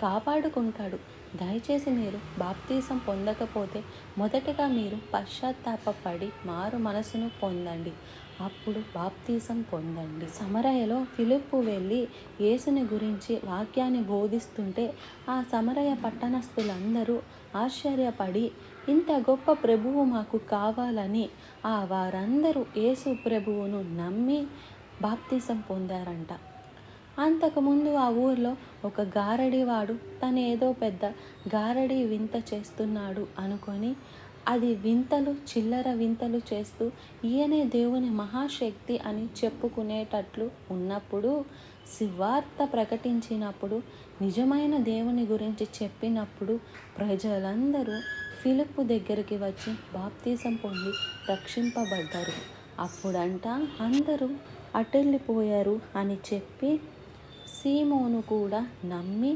కాపాడుకుంటాడు. దయచేసి మీరు బాప్తీసం పొందకపోతే మొదటగా మీరు పశ్చాత్తాపపడి మారు మనసును పొందండి. అప్పుడు బాప్తీసం పొందండి. సమరయలో ఫిలిప్పు వెళ్ళి యేసుని గురించి వాక్యాన్ని బోధిస్తుంటే ఆ సమరయ పట్టణస్థులందరూ ఆశ్చర్యపడి ఇంత గొప్ప ప్రభువు మాకు కావాలని వారందరూ యేసు ప్రభువును నమ్మి బాప్తీసం పొందారంట. అంతకుముందు ఆ ఊర్లో ఒక గారడివాడు తనేదో పెద్ద గారడి వింత చేస్తున్నాడు అనుకొని అది వింతలు చిల్లర వింతలు చేస్తూ ఈయనే దేవుని మహాశక్తి అని చెప్పుకునేటట్లు ఉన్నప్పుడు, సువార్త ప్రకటించినప్పుడు, నిజమైన దేవుని గురించి చెప్పినప్పుడు ప్రజలందరూ ఫిలిప్పు దగ్గరికి వచ్చి బాప్తీసం పొంది రక్షింపబడ్డారు. అప్పుడంట అందరూ అటెళ్ళిపోయారు అని చెప్పి సీమోను కూడా నమ్మి